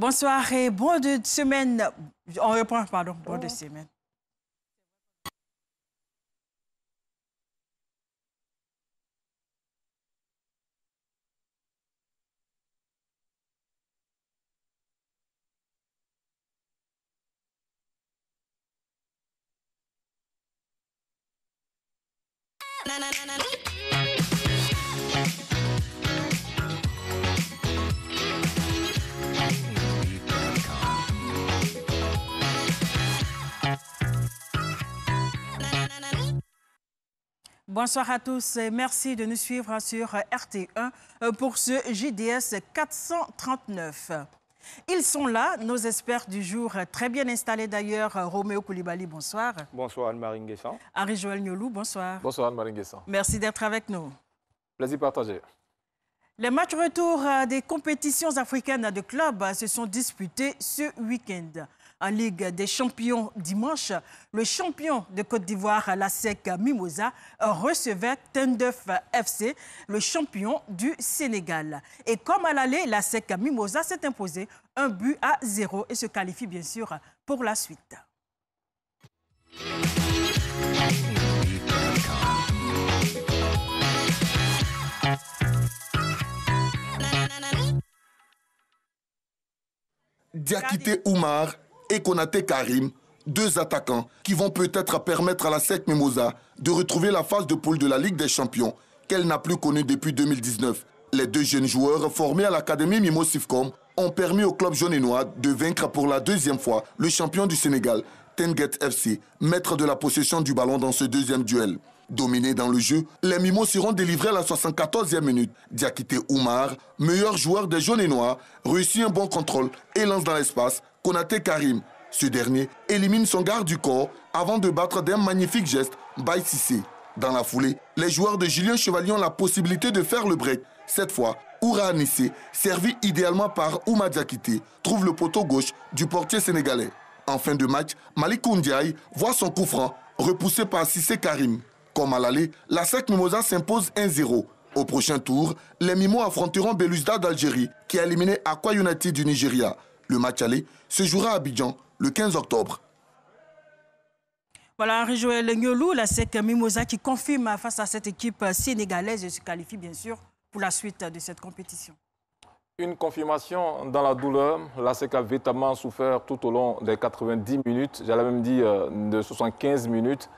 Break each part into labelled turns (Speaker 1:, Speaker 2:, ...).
Speaker 1: Bonsoir et bon de semaine. On reprend, pardon, bon de semaine. Bonsoir à tous et merci de nous suivre sur RT1 pour ce JDS 439. Ils sont là, nos experts du jour, très bien installés d'ailleurs. Roméo Koulibaly, bonsoir.
Speaker 2: Bonsoir Anne-Marie Nguessan.
Speaker 1: Henri-Joël Niolou, bonsoir.
Speaker 3: Bonsoir Anne-Marie Nguessan.
Speaker 1: Merci d'être avec nous.
Speaker 3: Plaisir partagé.
Speaker 1: Les matchs retour des compétitions africaines de clubs se sont disputés ce week-end. En Ligue des champions dimanche, le champion de Côte d'Ivoire, la SEC Mimosa, recevait Tendef FC, le champion du Sénégal. Et comme à l'aller, la SEC Mimosa s'est imposée 1-0 et se qualifie bien sûr pour la suite.
Speaker 4: Diakité Oumar et Konaté Karim, deux attaquants qui vont peut-être permettre à la SEC Mimosa de retrouver la phase de poule de la Ligue des Champions qu'elle n'a plus connue depuis 2019. Les deux jeunes joueurs formés à l'Académie Mimo Sifcom ont permis au club jaune et noir de vaincre pour la deuxième fois le champion du Sénégal, Tenguet FC, maître de la possession du ballon dans ce deuxième duel. Dominés dans le jeu, les Mimos seront délivrés à la 74e minute. Diakité Oumar, meilleur joueur des jaunes et noirs, réussit un bon contrôle et lance dans l'espace Konaté Karim. Ce dernier élimine son garde du corps avant de battre d'un magnifique geste Baye Cissé. Dans la foulée, les joueurs de Julien Chevalier ont la possibilité de faire le break. Cette fois, Oura Anissé, servi idéalement par Ouma Diakité, trouve le poteau gauche du portier sénégalais. En fin de match, Malik Koundiaï voit son coup franc repoussé par Cissé Karim. Comme à l'aller, la SEC Mimosa s'impose 1-0. Au prochain tour, les Mimos affronteront Belouizdad d'Algérie, qui a éliminé Aqua United du Nigeria. Le match aller se jouera à Abidjan le 15 octobre.
Speaker 1: Voilà, Henri-Joël Niolou, la SEC Mimosa qui confirme face à cette équipe sénégalaise et se qualifie bien sûr pour la suite de cette compétition.
Speaker 3: Une confirmation dans la douleur. La SEC a véritablement souffert tout au long des 90 minutes, j'allais même dire de 75 minutes.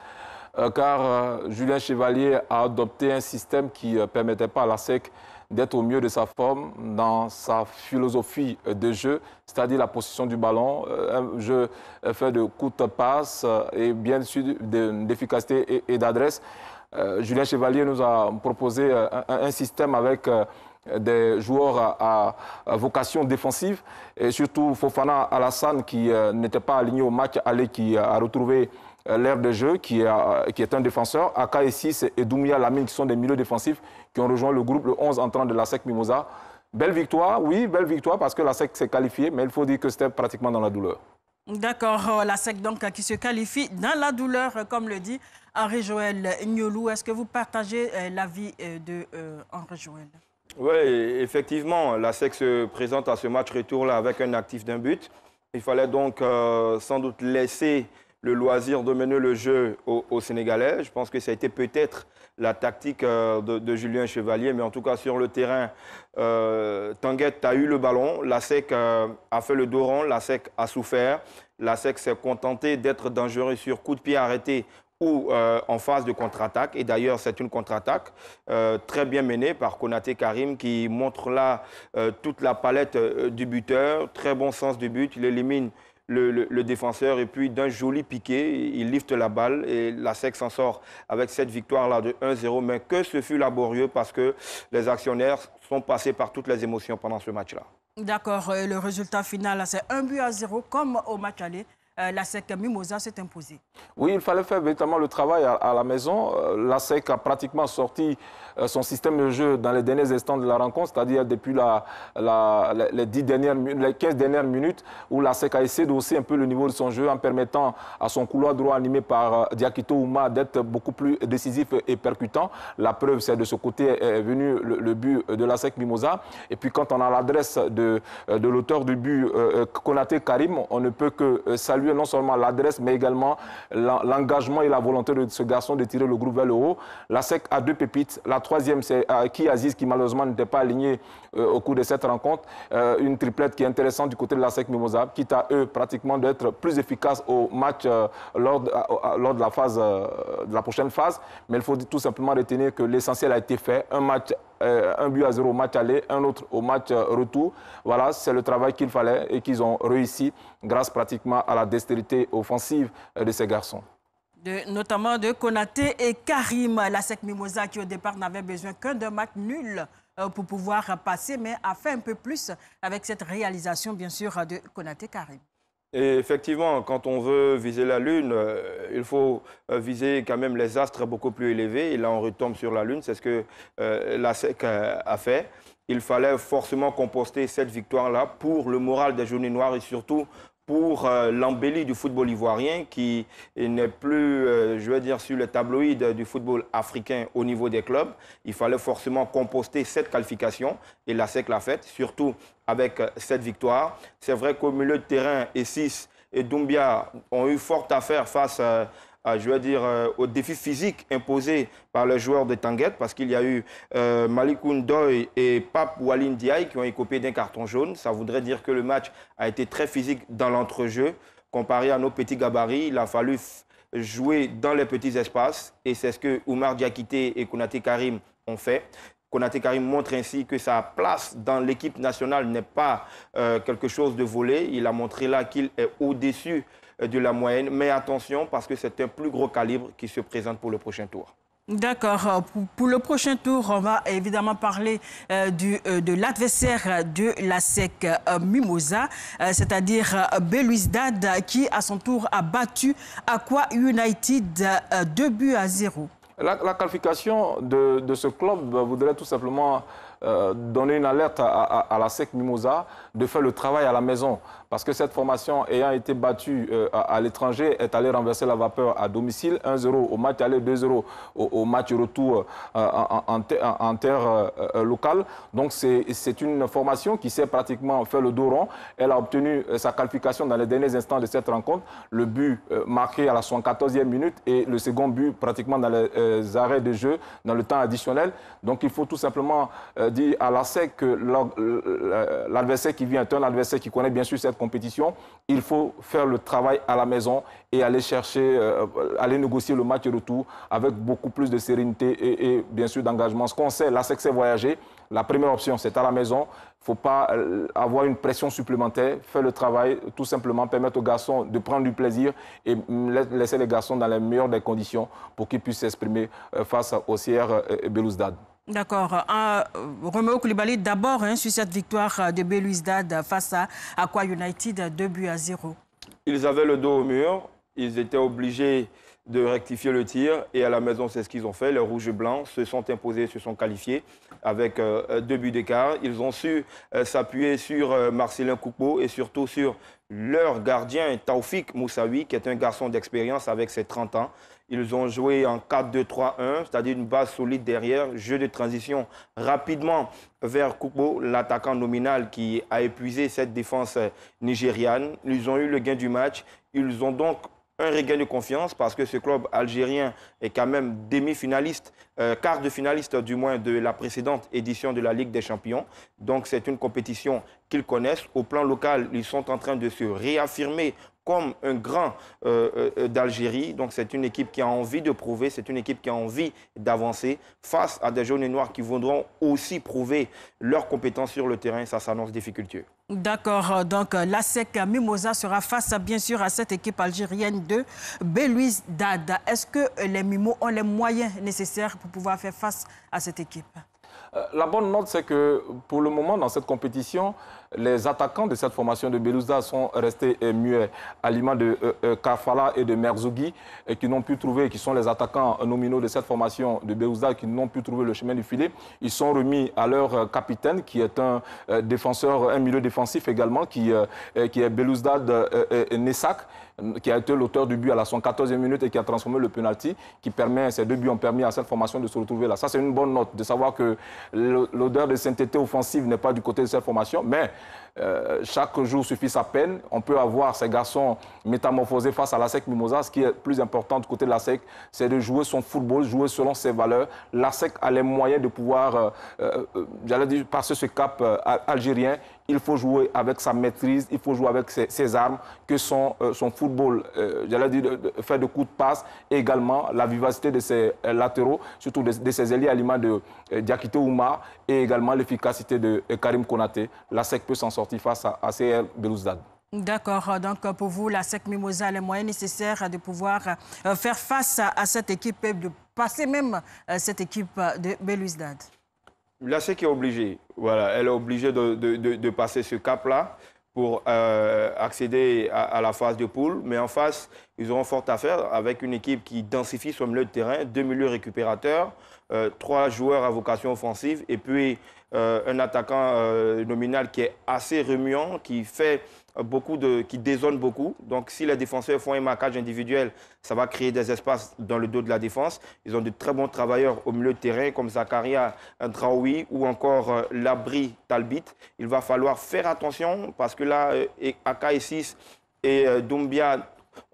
Speaker 3: Car Julien Chevalier a adopté un système qui ne permettait pas à la SEC d'être au mieux de sa forme dans sa philosophie de jeu, c'est-à-dire la possession du ballon, un jeu fait de courtes passes et bien sûr d'efficacité et d'adresse. Julien Chevalier nous a proposé un système avec des joueurs à vocation défensive et surtout Fofana Alassane qui n'était pas aligné au match aller, qui a retrouvé l'aire de jeu, qui est un défenseur. Aka Essis et Doumia Lamine, qui sont des milieux défensifs, qui ont rejoint le groupe, le 11 entrant de la SEC Mimosa. Belle victoire, oui, belle victoire, parce que la SEC s'est qualifiée, mais il faut dire que c'était pratiquement dans la douleur. D'accord,
Speaker 1: la SEC donc qui se qualifie dans la douleur, comme le dit Henri-Joël Niolou. Est-ce que vous partagez l'avis de Henri-Joël?
Speaker 2: Oui, effectivement, la SEC se présente à ce match retour-là avec un actif d'un but. Il fallait donc sans doute laisser le loisir de mener le jeu aux Sénégalais. Je pense que ça a été peut-être la tactique de Julien Chevalier, mais en tout cas sur le terrain, Tanguy a eu le ballon, la SEC a fait le dos rond, la SEC a souffert, la SEC s'est contentée d'être dangereux sur coup de pied arrêté ou en phase de contre-attaque. Et d'ailleurs, c'est une contre-attaque très bien menée par Konaté Karim qui montre là toute la palette du buteur, très bon sens du but, il élimine le défenseur et puis d'un joli piqué, il lifte la balle et la SEC s'en sort avec cette victoire-là de 1-0. Mais que ce fut laborieux parce que les actionnaires sont passés par toutes les émotions pendant ce match-là.
Speaker 1: D'accord, le résultat final, c'est 1-0 comme au match aller. la SEC Mimosa s'est imposée.
Speaker 3: Oui, il fallait faire véritablement le travail à la maison. La SEC a pratiquement sorti son système de jeu dans les derniers instants de la rencontre, c'est-à-dire depuis les 15 dernières minutes, où la SEC a essayé d'hausser un peu le niveau de son jeu en permettant à son couloir droit animé par Diakito Ouma d'être beaucoup plus décisif et percutant. La preuve, c'est de ce côté est venu le but de la SEC Mimosa. Et puis quand on a l'adresse de l'auteur du but, Konaté Karim, on ne peut que saluer non seulement l'adresse, mais également l'engagement et la volonté de ce garçon de tirer le groupe vers le haut. La SEC a 2 pépites. La troisième, c'est Aki Aziz, qui malheureusement n'était pas aligné au cours de cette rencontre. Une triplette qui est intéressante du côté de la SEC Mimosa, quitte à eux pratiquement d'être plus efficaces au match lors de la phase, de la prochaine phase. Mais il faut tout simplement retenir que l'essentiel a été fait. Un but à 0 au match aller, un autre au match retour. Voilà, c'est le travail qu'il fallait et qu'ils ont réussi grâce pratiquement à la dextérité offensive de ces garçons.
Speaker 1: Notamment de Konaté et Karim. La SEC Mimosa qui au départ n'avait besoin qu'un d'un match nul pour pouvoir passer, mais a fait un peu plus avec cette réalisation bien sûr de Konaté Karim.
Speaker 2: Et effectivement, quand on veut viser la Lune, il faut viser quand même les astres beaucoup plus élevés. Et là, on retombe sur la Lune. C'est ce que la SEC a fait. Il fallait forcément composter cette victoire-là pour le moral des Jaunets Noirs et surtout pour l'embellie du football ivoirien qui n'est plus, je veux dire, sur le tabloïd du football africain au niveau des clubs. Il fallait forcément composter cette qualification et la SEC l'a faite, surtout avec cette victoire. C'est vrai qu'au milieu de terrain, Essis et Doumbia ont eu fort à faire face je veux dire, au défi physique imposé par les joueurs de Tanguette, parce qu'il y a eu Malik Ndoye et Pape Walin Ndiaye qui ont écopé d'un carton jaune. Ça voudrait dire que le match a été très physique dans l'entrejeu. Comparé à nos petits gabarits, il a fallu jouer dans les petits espaces. Et c'est ce que Oumar Diakité et Konaté Karim ont fait. Konaté Karim montre ainsi que sa place dans l'équipe nationale n'est pas quelque chose de volé. Il a montré là qu'il est au-dessus de la moyenne. Mais attention, parce que c'est un plus gros calibre qui se présente pour le prochain tour.
Speaker 1: D'accord. Pour le prochain tour, on va évidemment parler de l'adversaire de la SEC Mimosa, c'est-à-dire Belouizdad, qui à son tour a battu Aqua United 2-0.
Speaker 3: La qualification de ce club voudrait tout simplement donner une alerte à la SEC Mimosa de faire le travail à la maison. Parce que cette formation ayant été battue à l'étranger est allée renverser la vapeur à domicile. 1-0 au match aller, 2-0 au match retour en terre locale. Donc c'est une formation qui s'est pratiquement fait le dos rond. Elle a obtenu sa qualification dans les derniers instants de cette rencontre. Le but marqué à la 74e minute et le second but pratiquement dans les arrêts de jeu, dans le temps additionnel. Donc il faut tout simplement dire à la SEC que l'adversaire qui vient est un adversaire qui connaît bien sûr cette compétition. Il faut faire le travail à la maison et aller chercher, aller négocier le match retour avec beaucoup plus de sérénité et bien sûr d'engagement. Ce qu'on sait, la SEC sait voyager. La première option, c'est à la maison. Il ne faut pas avoir une pression supplémentaire. Faire le travail, tout simplement permettre aux garçons de prendre du plaisir et laisser les garçons dans les meilleures des conditions pour qu'ils puissent s'exprimer face au CR Belouizdad.
Speaker 1: D'accord. Romeo Koulibaly, d'abord sur cette victoire de Belouizdad face à Aqua United 2-0.
Speaker 2: Ils avaient le dos au mur. Ils étaient obligés de rectifier le tir. Et à la maison, c'est ce qu'ils ont fait. Les Rouges et Blancs se sont imposés, se sont qualifiés avec 2 buts d'écart. Ils ont su s'appuyer sur Marcelin Koukpo et surtout sur leur gardien Taoufik Moussaoui, qui est un garçon d'expérience avec ses 30 ans. Ils ont joué en 4-2-3-1, c'est-à-dire une base solide derrière, jeu de transition rapidement vers Koukpo, l'attaquant nominal qui a épuisé cette défense nigériane. Ils ont eu le gain du match. Ils ont donc un regain de confiance parce que ce club algérien est quand même demi-finaliste, quart de finaliste du moins de la précédente édition de la Ligue des Champions. Donc c'est une compétition qu'ils connaissent. Au plan local, ils sont en train de se réaffirmer comme un grand d'Algérie. Donc c'est une équipe qui a envie de prouver, c'est une équipe qui a envie d'avancer face à des jaunes et noirs qui voudront aussi prouver leurs compétences sur le terrain. Ça s'annonce difficultueux.
Speaker 1: D'accord, donc la SEC Mimosa sera face bien sûr à cette équipe algérienne de Belouizdad. Est-ce que les Mimos ont les moyens nécessaires pour pouvoir faire face à cette équipe?
Speaker 3: La bonne note, c'est que pour le moment, dans cette compétition, les attaquants de cette formation de Belouizdad sont restés muets, à l'image de Kafala et de Merzougi, qui n'ont pu trouver, qui sont les attaquants nominaux de cette formation de Belouizdad, qui n'ont pu trouver le chemin du filet. Ils sont remis à leur capitaine, qui est un défenseur, un milieu défensif également, qui est Belouizdad Nessak, qui a été l'auteur du but à la 114e minute et qui a transformé le penalty, ces 2 buts ont permis à cette formation de se retrouver là. Ça, c'est une bonne note, de savoir que l'odeur de sainteté offensive n'est pas du côté de cette formation, mais chaque jour suffit sa peine. On peut avoir ces garçons métamorphosés face à l'ASEC Mimosa. Ce qui est plus important du côté de l'ASEC, c'est de jouer son football, jouer selon ses valeurs. L'ASEC a les moyens de pouvoir, j'allais dire, passer ce cap algérien. Il faut jouer avec sa maîtrise, il faut jouer avec ses armes, que son football, j'allais dire, fait de coups de passe, et également la vivacité de ses latéraux, surtout de ses ailiers à l'image de Diakité Oumar, et également l'efficacité de Karim Konaté. L'ASEC peut s'en sortir face à CR Belouizdad.
Speaker 1: D'accord. Donc, pour vous, l'ASEC Mimosa a les moyens nécessaires de pouvoir faire face à cette équipe et de passer même cette équipe de Belouizdad.
Speaker 2: L'ASEC est obligée. Voilà, elle est obligée de passer ce cap-là pour accéder à la phase de poule. Mais en face, ils auront fort à faire avec une équipe qui densifie son milieu de terrain, 2 milieux récupérateurs, 3 joueurs à vocation offensive et puis un attaquant nominal qui est assez remuant, qui dézone beaucoup. Donc, si les défenseurs font un marquage individuel, ça va créer des espaces dans le dos de la défense. Ils ont de très bons travailleurs au milieu de terrain, comme Zakaria Draoui ou encore Labri Talbit. Il va falloir faire attention parce que là, Aka 6 et Doumbia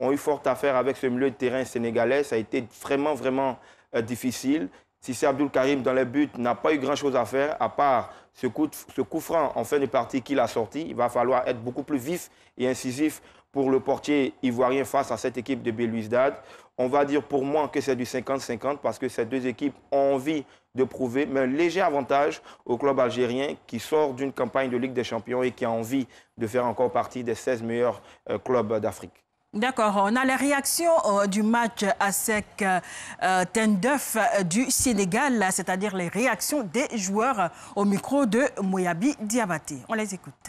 Speaker 2: ont eu fort à faire avec ce milieu de terrain sénégalais. Ça a été vraiment, vraiment difficile. Sissé Abdul Karim, dans les buts, n'a pas eu grand-chose à faire, à part ce coup franc en fin de partie qu'il a sorti. Il va falloir être beaucoup plus vif et incisif pour le portier ivoirien face à cette équipe de Belouizdad. On va dire pour moi que c'est du 50-50 parce que ces 2 équipes ont envie de prouver, mais un léger avantage au club algérien qui sort d'une campagne de Ligue des Champions et qui a envie de faire encore partie des 16 meilleurs clubs d'Afrique.
Speaker 1: D'accord. On a les réactions du match ASEC Tendef du Sénégal, c'est-à-dire les réactions des joueurs au micro de Moyabi Diabaté. On les écoute.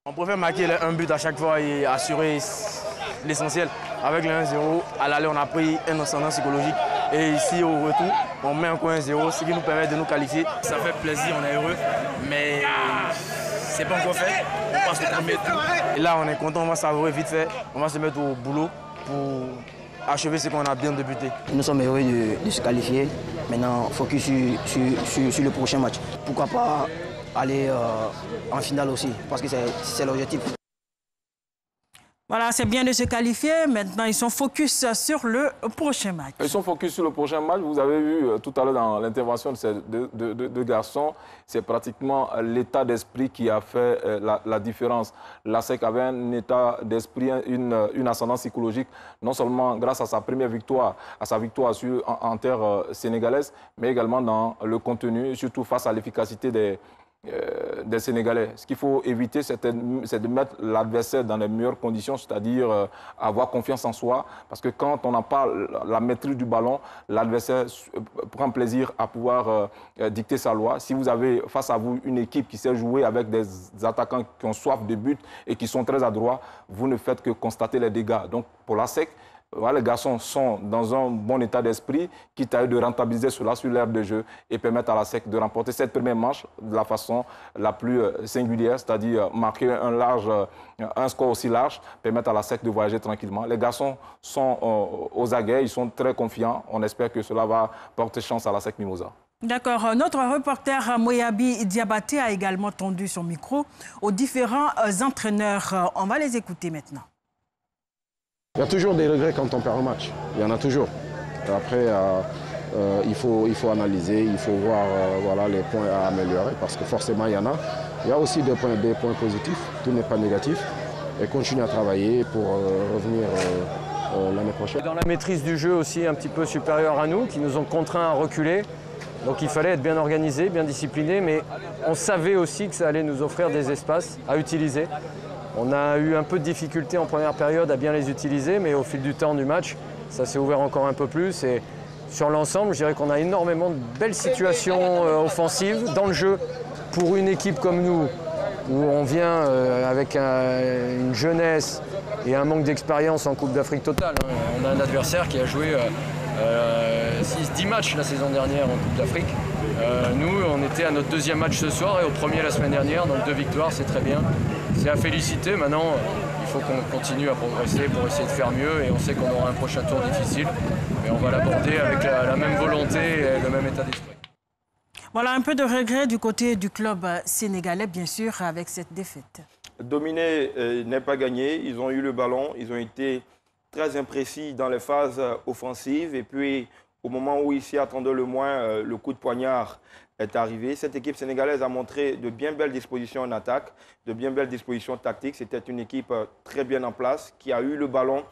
Speaker 5: On préfère marquer un but à chaque fois et assurer l'essentiel. Avec le 1-0, à l'aller, on a pris un ascendant psychologique. Et ici, au retour, on met encore 1-0, ce qui nous permet de nous qualifier. Ça fait plaisir, on est heureux, mais c'est pas encore fait. On passe le premier tour. Et là, on est content, on va savourer vite fait. On va se mettre au boulot pour achever ce qu'on a bien débuté.
Speaker 6: Nous sommes heureux de se qualifier. Maintenant, focus sur le prochain match. Pourquoi pas aller en finale aussi, parce que c'est l'objectif.
Speaker 1: Voilà, c'est bien de se qualifier. Maintenant, ils sont focus sur le prochain match.
Speaker 3: Ils sont focus sur le prochain match. Vous avez vu tout à l'heure dans l'intervention de ces deux garçons, c'est pratiquement l'état d'esprit qui a fait la différence. L'ASEC avait un état d'esprit, une ascendance psychologique, non seulement grâce à sa première victoire, en terre sénégalaise, mais également dans le contenu, surtout face à l'efficacité des Sénégalais. Ce qu'il faut éviter, c'est de mettre l'adversaire dans les meilleures conditions, c'est-à-dire avoir confiance en soi. Parce que quand on n'a pas la maîtrise du ballon, l'adversaire prend plaisir à pouvoir dicter sa loi. Si vous avez face à vous une équipe qui sait jouer avec des attaquants qui ont soif de but et qui sont très adroits, vous ne faites que constater les dégâts. Donc pour l'ASEC, voilà, les garçons sont dans un bon état d'esprit, quitte à eux de rentabiliser cela sur l'herbe de jeu et permettre à l'ASEC de remporter cette première manche de la façon la plus singulière, c'est-à-dire marquer un score aussi large, permettre à l'ASEC de voyager tranquillement. Les garçons sont aux aguets, ils sont très confiants. On espère que cela va porter chance à l'ASEC Mimosa.
Speaker 1: D'accord. Notre reporter Moyabi Diabaté a également tendu son micro aux différents entraîneurs. On va les écouter maintenant.
Speaker 7: Il y a toujours des regrets quand on perd un match. Il y en a toujours. Après, il faut analyser, il faut voir voilà, les points à améliorer parce que forcément, il y en a. Il y a aussi des points positifs. Tout n'est pas négatif. Et continuer à travailler pour revenir l'année prochaine.
Speaker 5: Dans la maîtrise du jeu aussi un petit peu supérieure à nous, qui nous ont contraints à reculer. Donc il fallait être bien organisé, bien discipliné, mais on savait aussi que ça allait nous offrir des espaces à utiliser. On a eu un peu de difficulté en première période à bien les utiliser, mais au fil du temps du match, ça s'est ouvert encore un peu plus. Et sur l'ensemble, je dirais qu'on a énormément de belles situations offensives dans le jeu. Pour une équipe comme nous,
Speaker 8: où on vient avec une jeunesse et un manque d'expérience en Coupe d'Afrique totale. On a un adversaire qui a joué 10 matchs la saison dernière en Coupe d'Afrique. Nous, on était à notre deuxième match ce soir et au premier la semaine dernière, donc 2 victoires, c'est très bien. C'est à féliciter. Maintenant, il faut qu'on continue à progresser pour essayer de faire mieux et on sait qu'on aura un prochain tour difficile. Mais on va l'aborder avec la même volonté et le même état d'esprit.
Speaker 1: Voilà un peu de regret du côté du club sénégalais, bien sûr, avec cette défaite.
Speaker 2: Dominer n'est pas gagné. Ils ont eu le ballon. Ils ont été très imprécis dans les phases offensives. Et puis, au moment où ils s'y attendaient le moins, le coup de poignard est arrivé. Cette équipe sénégalaise a montré de bien belles dispositions en attaque, de bien belles dispositions tactiques. C'était une équipe très bien en place, qui a eu le ballon,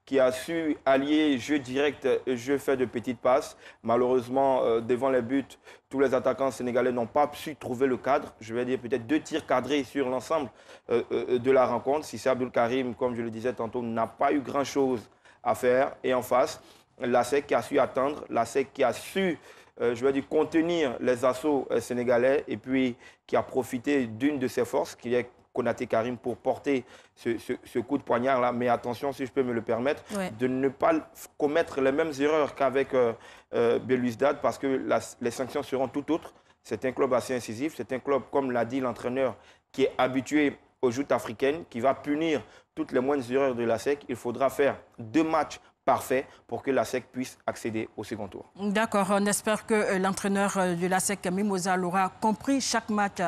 Speaker 2: qui a su allier jeu direct et jeu fait de petites passes. Malheureusement, devant les buts, tous les attaquants sénégalais n'ont pas su trouver le cadre. Je vais dire peut-être 2 tirs cadrés sur l'ensemble de la rencontre. Cissé Abdelkarim, comme je le disais tantôt, n'a pas eu grand-chose à faire. Et en face, l'ASEC qui a su attendre, l'ASEC qui a su, je vais dire, contenir les assauts sénégalais et puis qui a profité d'une de ses forces, qui est Konaté Karim, pour porter ce coup de poignard-là. Mais attention, si je peux me le permettre, de ne pas commettre les mêmes erreurs qu'avec Belouizdad, parce que les sanctions seront tout autres. C'est un club assez incisif, c'est un club, comme l'a dit l'entraîneur, qui est habitué aux joutes africaines, qui va punir toutes les moindres erreurs de l'ASEC. Il faudra faire 2 matchs parfait pour que l'ASEC puisse accéder au second tour.
Speaker 1: D'accord, on espère que l'entraîneur de l'ASEC, Mimosa, l'aura compris, chaque match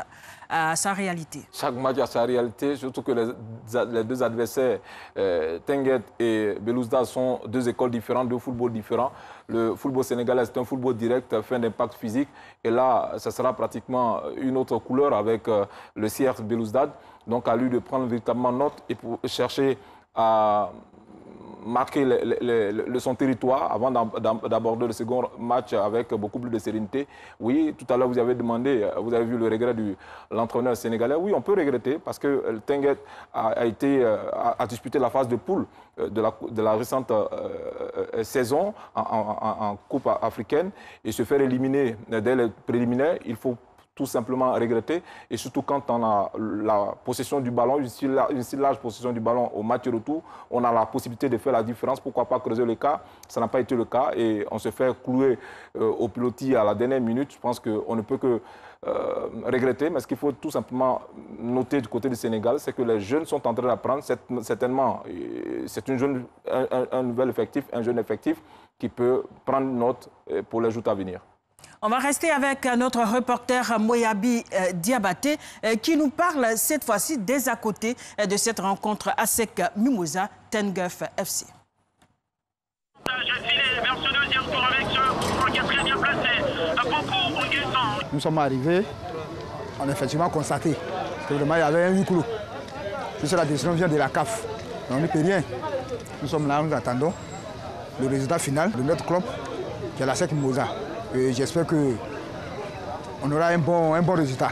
Speaker 1: à sa réalité.
Speaker 3: Chaque match a sa réalité, surtout que les 2 adversaires, Tenguet et Belouizdad, sont 2 écoles différentes, 2 footballs différents. Le football sénégalais, c'est un football direct, fait d'impact physique. Et là, ça sera pratiquement une autre couleur avec le CR Belouizdad. Donc, à lui de prendre véritablement note et pour chercher à marquer son territoire avant d'aborder le second match avec beaucoup plus de sérénité. Oui, tout à l'heure, vous avez demandé, vous avez vu le regret de l'entraîneur sénégalais. Oui, on peut regretter parce que Tenguet a disputé la phase de poule de la récente saison en Coupe africaine et se faire éliminer dès les préliminaires. Il faut tout simplement regretter, et surtout quand on a la possession du ballon, une si large possession du ballon au match retour, on a la possibilité de faire la différence. Pourquoi pas creuser le cas? Ça n'a pas été le cas et on se fait clouer au pilotis à la dernière minute. Je pense qu'on ne peut que regretter, mais ce qu'il faut tout simplement noter du côté du Sénégal, c'est que les jeunes sont en train d'apprendre. Certainement, c'est un nouvel effectif, un jeune effectif qui peut prendre note pour les jours à venir.
Speaker 1: On va rester avec notre reporter Moyabi Diabaté qui nous parle cette fois-ci des à côté de cette rencontre ASEC Mimosa Tenguef FC.
Speaker 9: Nous sommes arrivés, on a effectivement constaté que vraiment il y avait un huis clos. Puisque la décision vient de la CAF. On ne peut rien. Nous sommes là, nous attendons le résultat final de notre club, qui est l'ASEC Mimosa. J'espère qu'on aura un bon résultat.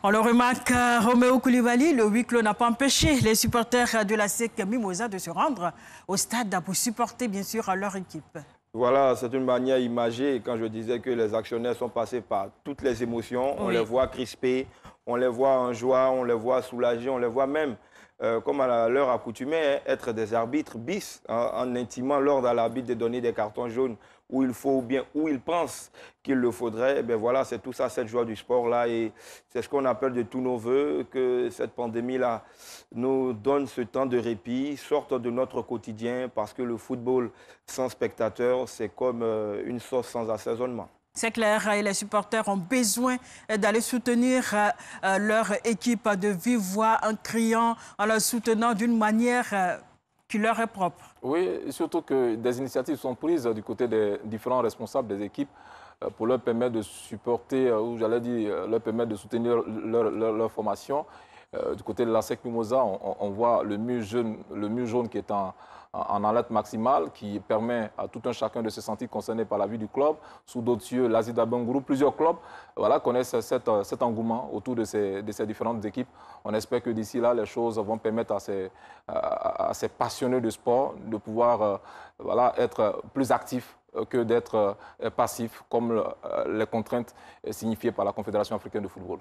Speaker 1: On le remarque, Roméo Koulibaly, le huis clos n'a pas empêché les supporters de l'ASEC Mimosa de se rendre au stade pour supporter bien sûr leur équipe.
Speaker 2: Voilà, c'est une manière imagée. Quand je disais que les actionnaires sont passés par toutes les émotions, on les voit crispés, on les voit en joie, on les voit soulagés, on les voit même, comme à l'heure accoutumée, être des arbitres bis, en intimant l'ordre à l'arbitre de donner des cartons jaunes où il faut ou bien où il pense qu'il le faudrait. Et bien voilà, c'est tout ça, cette joie du sport-là. Et c'est ce qu'on appelle de tous nos voeux, que cette pandémie-là nous donne ce temps de répit, sorte de notre quotidien, parce que le football sans spectateurs, c'est comme une sauce sans assaisonnement.
Speaker 1: C'est clair, et les supporters ont besoin d'aller soutenir leur équipe de vive voix en criant, en la soutenant d'une manière qui leur est propre.
Speaker 3: Oui, et surtout que des initiatives sont prises du côté des différents responsables des équipes pour leur permettre de supporter, ou j'allais dire, leur permettre de soutenir leur formation. Du côté de la SEC Mimosa, on voit le mur jaune qui est en alerte maximale, qui permet à tout un chacun de se sentir concerné par la vie du club. Sous d'autres cieux, l'Azida Banguru, plusieurs clubs connaissent cet engouement autour de ces différentes équipes. On espère que d'ici là, les choses vont permettre à ces passionnés de sport de pouvoir être plus actifs que d'être passifs, comme les contraintes signifiées par la Confédération africaine de football.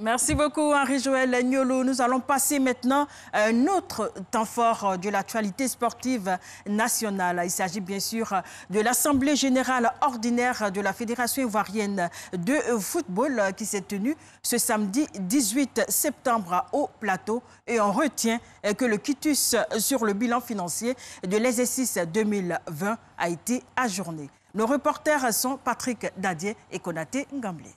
Speaker 1: Merci beaucoup, Henri-Joël Niolo. Nous allons passer maintenant à un autre temps fort de l'actualité sportive nationale. Il s'agit bien sûr de l'Assemblée générale ordinaire de la Fédération ivoirienne de football qui s'est tenue ce samedi 18 septembre au Plateau. Et on retient que le quitus sur le bilan financier de l'exercice 2020 a été ajourné. Nos reporters sont Patrick Dadier et Konaté Ngamblé.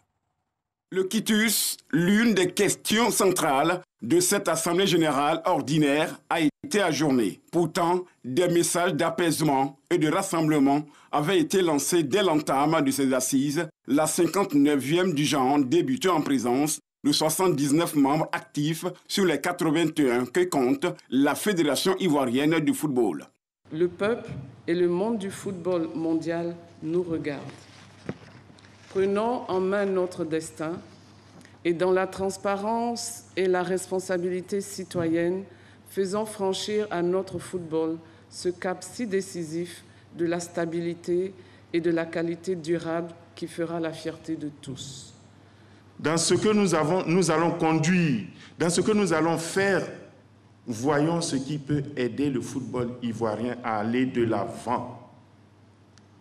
Speaker 10: Le quitus, l'une des questions centrales de cette Assemblée générale ordinaire, a été ajournée. Pourtant, des messages d'apaisement et de rassemblement avaient été lancés dès l'entame de ces assises, la 59e du genre débutant en présence de 79 membres actifs sur les 81 que compte la Fédération ivoirienne de football.
Speaker 11: Le peuple et le monde du football mondial nous regardent. Prenons en main notre destin et dans la transparence et la responsabilité citoyenne, faisons franchir à notre football ce cap si décisif de la stabilité et de la qualité durable qui fera la fierté de tous.
Speaker 12: Dans ce que nous allons conduire, dans ce que nous allons faire, voyons ce qui peut aider le football ivoirien à aller de l'avant.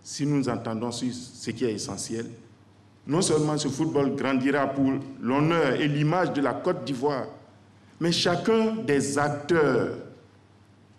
Speaker 12: Si nous entendons sur ce qui est essentiel, non seulement ce football grandira pour l'honneur et l'image de la Côte d'Ivoire, mais chacun des acteurs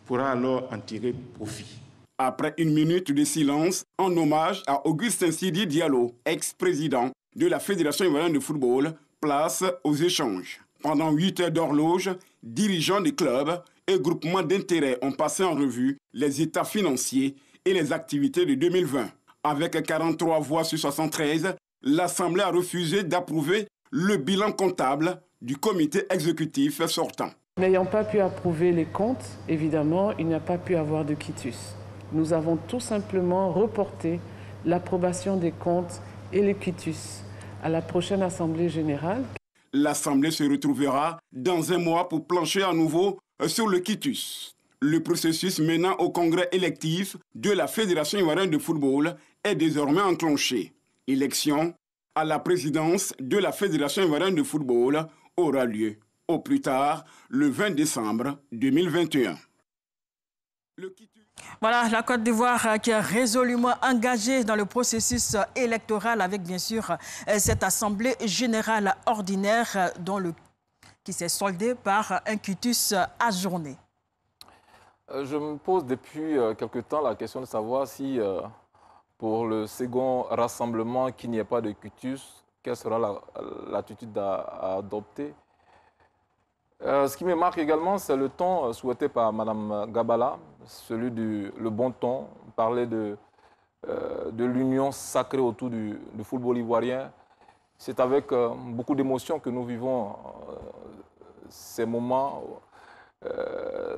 Speaker 12: pourra alors en tirer profit.
Speaker 10: Après une minute de silence en hommage à Augustin Sidi Diallo, ex-président de la Fédération ivoirienne de football, place aux échanges. Pendant 8 heures d'horloge, dirigeants des clubs et groupements d'intérêt ont passé en revue les états financiers et les activités de 2020. Avec 43 voix sur 73, l'Assemblée a refusé d'approuver le bilan comptable du comité exécutif sortant.
Speaker 11: N'ayant pas pu approuver les comptes, évidemment, il n'y a pas pu avoir de quitus. Nous avons tout simplement reporté l'approbation des comptes et les quitus à la prochaine Assemblée générale.
Speaker 10: L'Assemblée se retrouvera dans un mois pour plancher à nouveau sur le quitus. Le processus menant au congrès électif de la Fédération ivoirienne de football est désormais enclenché. Élection à la présidence de la Fédération ivoirienne de football aura lieu au plus tard le 20 décembre 2021.
Speaker 1: Voilà, la Côte d'Ivoire qui est résolument engagée dans le processus électoral avec bien sûr cette Assemblée générale ordinaire qui s'est soldée par un quitus ajourné.
Speaker 3: Je me pose depuis quelque temps la question de savoir si pour le second rassemblement qu'il n'y ait pas de quitus, quelle sera l'attitude à adopter. Ce qui me marque également, c'est le ton souhaité par Mme Gabala, celui le bon ton, parler de l'union sacrée autour du football ivoirien. C'est avec beaucoup d'émotion que nous vivons ces moments,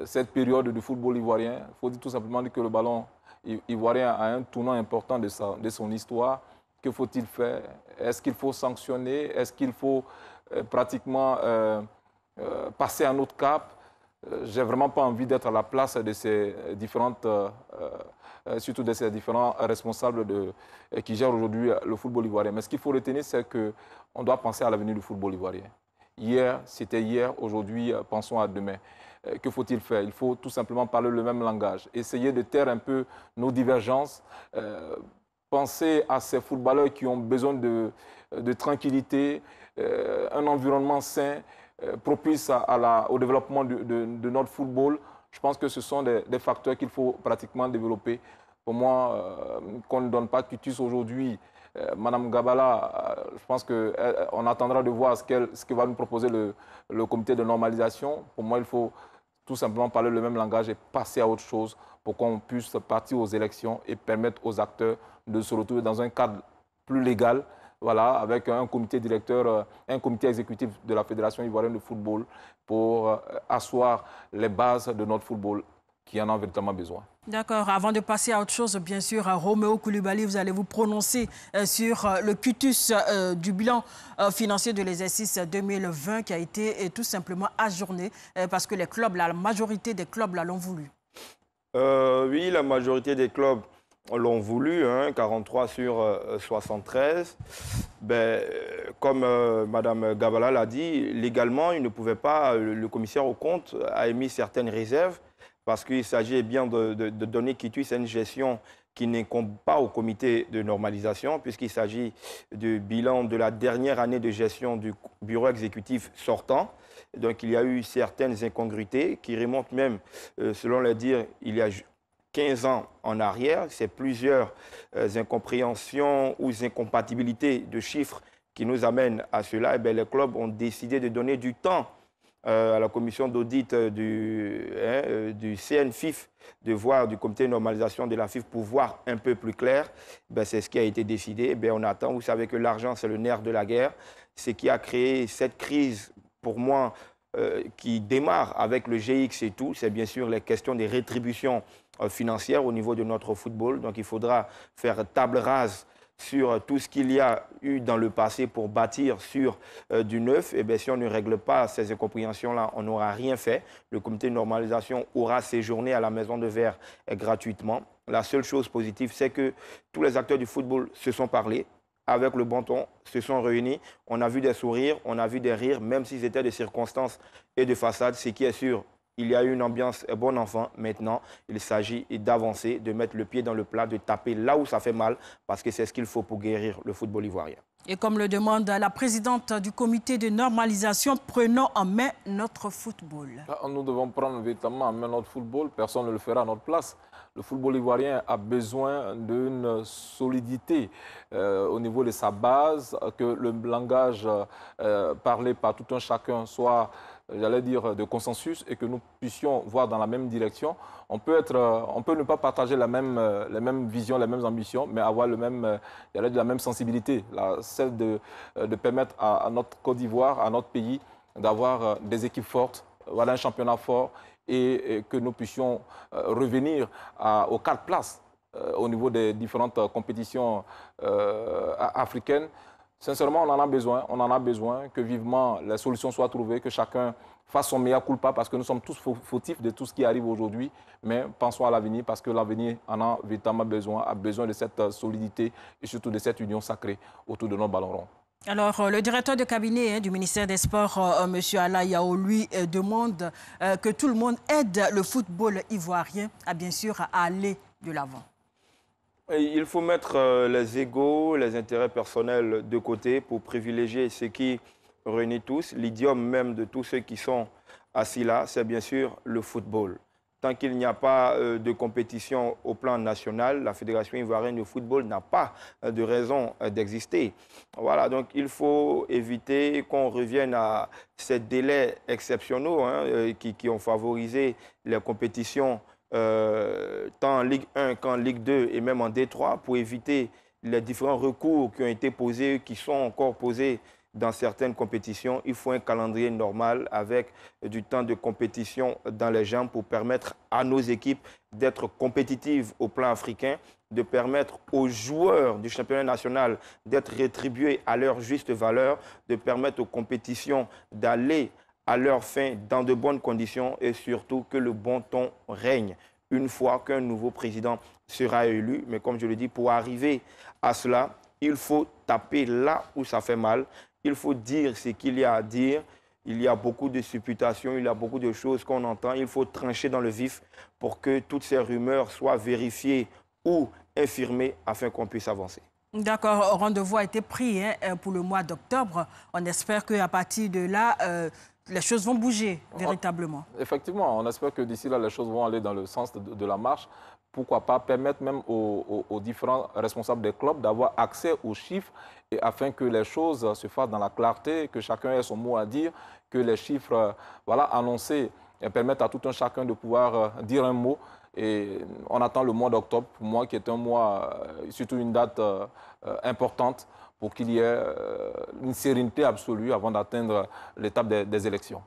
Speaker 3: cette période du football ivoirien. Il faut dire tout simplement que le ballon ivoirien a un tournant important de son histoire. Que faut-il faire? Est-ce qu'il faut sanctionner? Est-ce qu'il faut pratiquement passer à un autre cap? J'ai vraiment pas envie d'être à la place de ces différentes surtout de ces différents responsables qui gèrent aujourd'hui le football ivoirien. Mais ce qu'il faut retenir, c'est qu'on doit penser à l'avenir du football ivoirien. Hier, c'était hier, aujourd'hui, pensons à demain. Que faut-il faire? Il faut tout simplement parler le même langage, essayer de taire un peu nos divergences, penser à ces footballeurs qui ont besoin de tranquillité, un environnement sain, propice au développement de notre football. Je pense que ce sont des facteurs qu'il faut pratiquement développer. Pour moi, qu'on ne donne pas quitus aujourd'hui. Madame Gabala, je pense qu'on attendra de voir ce que va nous proposer le comité de normalisation. Pour moi, il faut tout simplement parler le même langage et passer à autre chose pour qu'on puisse partir aux élections et permettre aux acteurs de se retrouver dans un cadre plus légal, voilà, avec un comité directeur, un comité exécutif de la Fédération ivoirienne de football pour asseoir les bases de notre football qui en a véritablement besoin.
Speaker 1: D'accord. Avant de passer à autre chose, bien sûr, Roméo Koulibaly, vous allez vous prononcer sur le quitus du bilan financier de l'exercice 2020 qui a été tout simplement ajourné parce que les clubs, la majorité des clubs l'ont voulu.
Speaker 2: Oui, la majorité des clubs l'ont voulu, hein, 43 sur 73. Comme Mme Gabala l'a dit, légalement, il ne pouvait pas, le commissaire aux comptes a émis certaines réserves parce qu'il s'agit bien de donner quitus à une gestion qui n'incombe pas au comité de normalisation, puisqu'il s'agit du bilan de la dernière année de gestion du bureau exécutif sortant. Donc il y a eu certaines incongruités qui remontent même, selon les dires, il y a 15 ans en arrière. C'est plusieurs incompréhensions ou incompatibilités de chiffres qui nous amènent à cela. Et les clubs ont décidé de donner du temps à la commission d'audit du CNFIF, de voir du comité de normalisation de la FIF pour voir un peu plus clair. C'est ce qui a été décidé. On attend. Vous savez que l'argent, c'est le nerf de la guerre. Ce qui a créé cette crise, pour moi, qui démarre avec le GX et tout, c'est bien sûr les questions des rétributions financières au niveau de notre football. Donc il faudra faire table rase sur tout ce qu'il y a eu dans le passé pour bâtir sur du neuf. Et si on ne règle pas ces incompréhensions-là, on n'aura rien fait. Le comité de normalisation aura séjourné à la Maison de Verre gratuitement. La seule chose positive, c'est que tous les acteurs du football se sont parlé avec le bon ton, se sont réunis. On a vu des sourires, on a vu des rires, même s'ils étaient de circonstances et de façade. Ce qui est sûr, il y a eu une ambiance bon enfant. Maintenant, il s'agit d'avancer, de mettre le pied dans le plat, de taper là où ça fait mal, parce que c'est ce qu'il faut pour guérir le football ivoirien.
Speaker 1: Et comme le demande la présidente du comité de normalisation, prenons en main notre football.
Speaker 3: Nous devons prendre véritablement en main notre football. Personne ne le fera à notre place. Le football ivoirien a besoin d'une solidité au niveau de sa base, que le langage parlé par tout un chacun soit, j'allais dire, de consensus et que nous puissions voir dans la même direction. On peut ne pas partager les mêmes visions, les mêmes ambitions, mais avoir la même sensibilité, celle de permettre à notre Côte d'Ivoire, à notre pays, d'avoir des équipes fortes, voilà, un championnat fort et que nous puissions revenir aux 4 places au niveau des différentes compétitions africaines. Sincèrement, on en a besoin, que vivement les solutions soient trouvées, que chacun fasse son mea culpa, parce que nous sommes tous fautifs de tout ce qui arrive aujourd'hui, mais pensons à l'avenir, parce que l'avenir en a véritablement besoin, a besoin de cette solidité et surtout de cette union sacrée autour de notre ballon rond.
Speaker 1: Alors, le directeur de cabinet du ministère des Sports, M. Ala Yao, lui demande que tout le monde aide le football ivoirien à, bien sûr, à aller de l'avant.
Speaker 2: Il faut mettre les égos, les intérêts personnels de côté pour privilégier ce qui réunit tous. L'idiome même de tous ceux qui sont assis là, c'est bien sûr le football. Tant qu'il n'y a pas de compétition au plan national, la Fédération ivoirienne de football n'a pas de raison d'exister. Voilà, donc il faut éviter qu'on revienne à ces délais exceptionnels qui ont favorisé les compétitions tant en Ligue 1 qu'en Ligue 2 et même en D3 pour éviter les différents recours qui ont été posés, qui sont encore posés dans certaines compétitions. Il faut un calendrier normal avec du temps de compétition dans les jambes pour permettre à nos équipes d'être compétitives au plan africain, de permettre aux joueurs du championnat national d'être rétribués à leur juste valeur, de permettre aux compétitions d'aller à leur fin dans de bonnes conditions et surtout que le bon ton règne. une fois qu'un nouveau président sera élu. Mais comme je le dis, pour arriver à cela, il faut taper là où ça fait mal. Il faut dire ce qu'il y a à dire. Il y a beaucoup de supputations, il y a beaucoup de choses qu'on entend. Il faut trancher dans le vif pour que toutes ces rumeurs soient vérifiées ou infirmées afin qu'on puisse avancer.
Speaker 1: D'accord, rendez-vous a été pris pour le mois d'octobre. On espère qu'à partir de là, les choses vont bouger véritablement.
Speaker 3: Effectivement, on espère que d'ici là, les choses vont aller dans le sens de la marche. Pourquoi pas permettre même aux différents responsables des clubs d'avoir accès aux chiffres et afin que les choses se fassent dans la clarté, que chacun ait son mot à dire, que les chiffres annoncés permettent à tout un chacun de pouvoir dire un mot. Et on attend le mois d'octobre, pour moi, qui est un mois, surtout une date importante pour qu'il y ait une sérénité absolue avant d'atteindre l'étape des élections.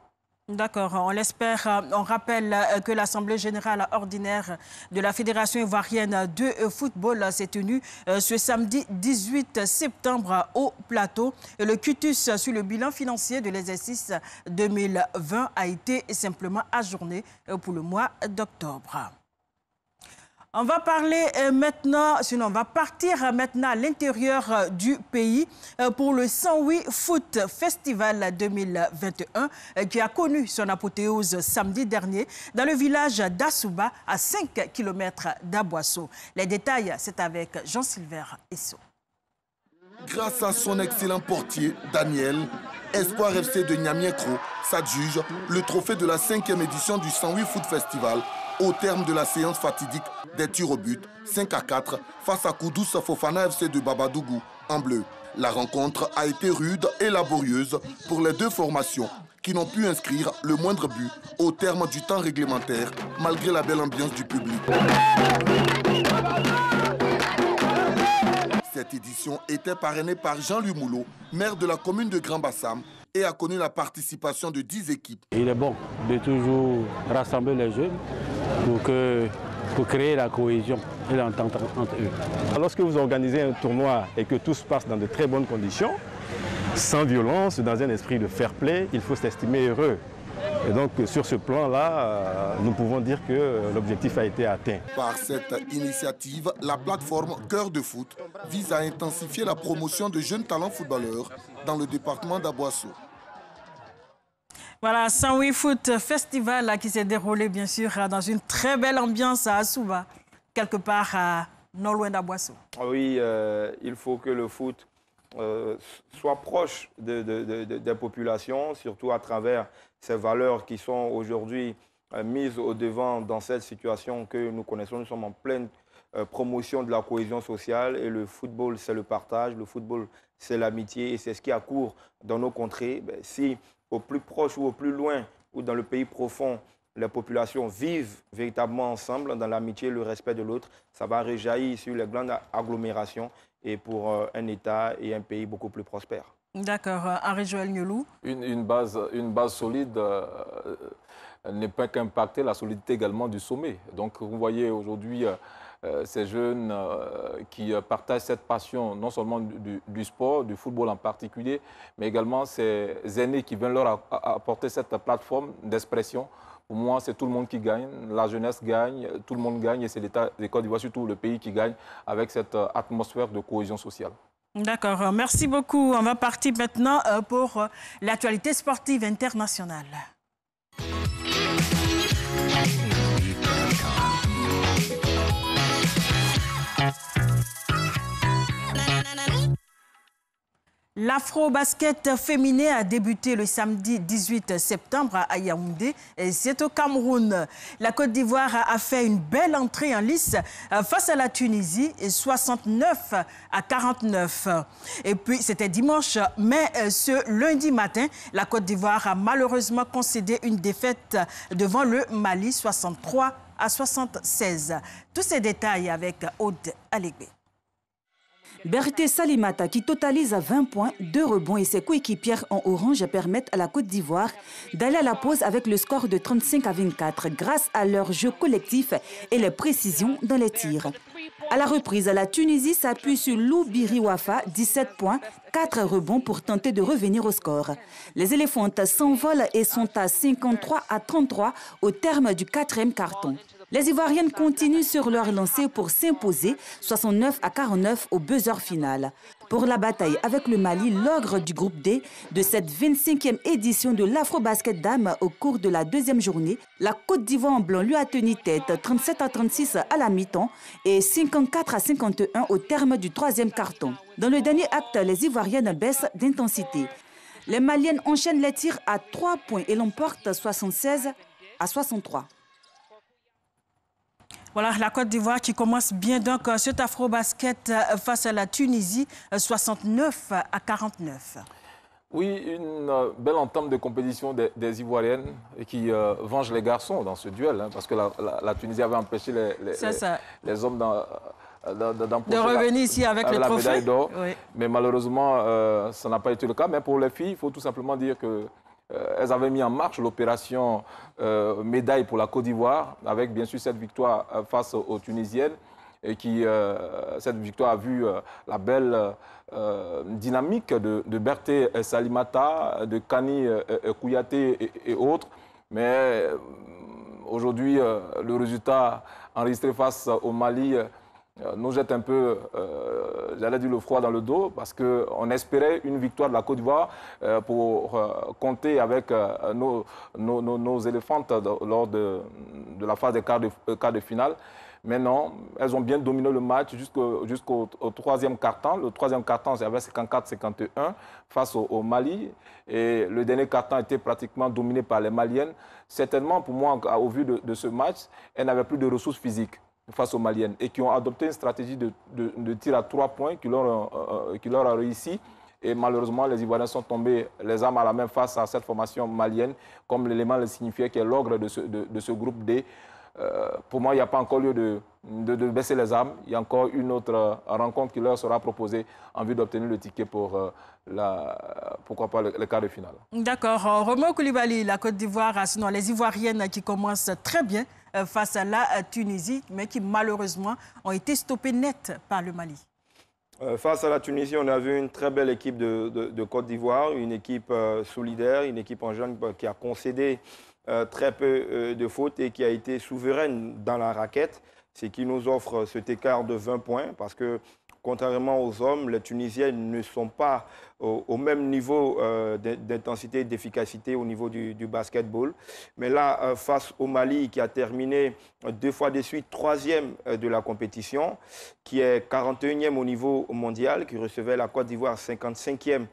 Speaker 1: D'accord, on l'espère. On rappelle que l'Assemblée générale ordinaire de la Fédération ivoirienne de football s'est tenue ce samedi 18 septembre au Plateau. Et le quitus sur le bilan financier de l'exercice 2020 a été simplement ajourné pour le mois d'octobre. On va parler maintenant, sinon on va partir maintenant à l'intérieur du pays pour le Saint-Louis Foot Festival 2021 qui a connu son apothéose samedi dernier dans le village d'Assouba à 5 km d'Aboisseau. Les détails, c'est avec Jean-Sylvain Esso.
Speaker 4: Grâce à son excellent portier, Daniel, Espoir FC de Niamiekro s'adjuge le trophée de la 5e édition du Saint-Louis Foot Festival au terme de la séance fatidique des tirs au but 5-4 face à Koudous Fofana FC de Babadougou en bleu. La rencontre a été rude et laborieuse pour les deux formations qui n'ont pu inscrire le moindre but au terme du temps réglementaire malgré la belle ambiance du public. Cette édition était parrainée par Jean-Louis Moulot, maire de la commune de Grand Bassam, et a connu la participation de 10 équipes.
Speaker 13: Il est bon de toujours rassembler les jeunes pour créer la cohésion et l'entente entre eux.
Speaker 14: Lorsque vous organisez un tournoi et que tout se passe dans de très bonnes conditions, sans violence, dans un esprit de fair play, il faut s'estimer heureux. Et donc sur ce plan-là, nous pouvons dire que l'objectif a été atteint.
Speaker 4: Par cette initiative, la plateforme Cœur de Foot vise à intensifier la promotion de jeunes talents footballeurs dans le département d'Aboisseau.
Speaker 1: Voilà, Saint-Louis Foot Festival qui s'est déroulé bien sûr dans une très belle ambiance à Assouba, quelque part non loin d'Aboisseau.
Speaker 2: Oui, il faut que le foot soit proche des populations, surtout à travers ces valeurs qui sont aujourd'hui mises au devant dans cette situation que nous connaissons. Nous sommes en pleine promotion de la cohésion sociale et le football, c'est le partage, le football, c'est l'amitié et c'est ce qui accourt dans nos contrées. Si au plus proche ou au plus loin ou dans le pays profond, les populations vivent véritablement ensemble dans l'amitié et le respect de l'autre, ça va rejaillir sur les grandes agglomérations et pour un État et un pays beaucoup plus prospère.
Speaker 1: D'accord. Henri-Joël Niolou.
Speaker 3: Une base solide n'est pas qu'impacter la solidité également du sommet. Donc vous voyez aujourd'hui ces jeunes qui partagent cette passion non seulement du sport, du football en particulier, mais également ces aînés qui viennent leur apporter cette plateforme d'expression. Pour moi, c'est tout le monde qui gagne, la jeunesse gagne, tout le monde gagne et c'est l'État des Côte d'Ivoire, surtout le pays qui gagne avec cette atmosphère de cohésion sociale.
Speaker 1: D'accord, merci beaucoup. On va partir maintenant pour l'actualité sportive internationale. L'afro-basket féminin a débuté le samedi 18 septembre à Yaoundé. C'est au Cameroun. La Côte d'Ivoire a fait une belle entrée en lice face à la Tunisie, 69-49. Et puis, c'était dimanche, mais ce lundi matin, la Côte d'Ivoire a malheureusement concédé une défaite devant le Mali, 63-76. Tous ces détails avec Aude Alégbé.
Speaker 15: Berté Salimata, qui totalise 20 points, 2 rebonds et ses coéquipières en orange permettent à la Côte d'Ivoire d'aller à la pause avec le score de 35-24 grâce à leur jeu collectif et les précisions dans les tirs. À la reprise, la Tunisie s'appuie sur Lou Biriwafa, 17 points, 4 rebonds pour tenter de revenir au score. Les éléphantes s'envolent et sont à 53-33 au terme du 4e carton. Les Ivoiriennes continuent sur leur lancée pour s'imposer 69-49 au buzzer final. Pour la bataille avec le Mali, l'ogre du groupe D de cette 25e édition de l'Afro-Basket Dames au cours de la deuxième journée, la Côte d'Ivoire en blanc lui a tenu tête 37-36 à la mi-temps et 54-51 au terme du troisième quart-temps. Dans le dernier acte, les Ivoiriennes baissent d'intensité. Les Maliennes enchaînent les tirs à 3 points et l'emportent 76-63.
Speaker 1: Voilà, la Côte d'Ivoire qui commence bien donc cet Afro-Basket face à la Tunisie, 69-49.
Speaker 3: Oui, une belle entame de compétition des Ivoiriennes qui vengent les garçons dans ce duel, hein, parce que la Tunisie avait empêché les hommes de
Speaker 1: revenir ici avec le
Speaker 3: la
Speaker 1: trophée.
Speaker 3: Médaille d'or.
Speaker 1: Oui.
Speaker 3: Mais malheureusement, ça n'a pas été le cas. Mais pour les filles, il faut tout simplement dire que elles avaient mis en marche l'opération médaille pour la Côte d'Ivoire, avec bien sûr cette victoire face aux Tunisiennes. Et cette victoire a vu la belle dynamique de Berté Salimata, de Kani Kouyaté et autres. Mais aujourd'hui, le résultat enregistré face au Mali nous jette un peu, j'allais dire, le froid dans le dos, parce qu'on espérait une victoire de la Côte d'Ivoire pour compter avec nos éléphantes lors de la phase des quarts de finale. Mais non, elles ont bien dominé le match jusqu'au troisième quart-temps. Le troisième quart-temps, il y avait 54-51 face au Mali. Et le dernier quart-temps était pratiquement dominé par les Maliennes. Certainement, pour moi, au vu de ce match, elles n'avaient plus de ressources physiques face aux Maliennes et qui ont adopté une stratégie de tir à 3 points qui leur a réussi. Et malheureusement, les Ivoiriens sont tombés les armes à la main face à cette formation malienne, comme l'élément le signifiait, qui est l'ogre de ce groupe D. Pour moi, il n'y a pas encore lieu de baisser les armes. Il y a encore une autre rencontre qui leur sera proposée en vue d'obtenir le ticket pour pourquoi pas le quart de finale.
Speaker 1: D'accord. Romain Koulibaly, la Côte d'Ivoire, sinon les Ivoiriennes qui commencent très bien face à la Tunisie, mais qui malheureusement ont été stoppées net par le Mali.
Speaker 2: Face à la Tunisie, on a vu une très belle équipe de Côte d'Ivoire, une équipe solidaire, une équipe en jeune qui a concédé très peu de fautes et qui a été souveraine dans la raquette, ce qui nous offre cet écart de 20 points parce que contrairement aux hommes, les Tunisiennes ne sont pas au même niveau d'intensité et d'efficacité au niveau du basketball. Mais là, face au Mali qui a terminé 2 fois de suite 3e de la compétition, qui est 41e au niveau mondial, qui recevait la Côte d'Ivoire 55e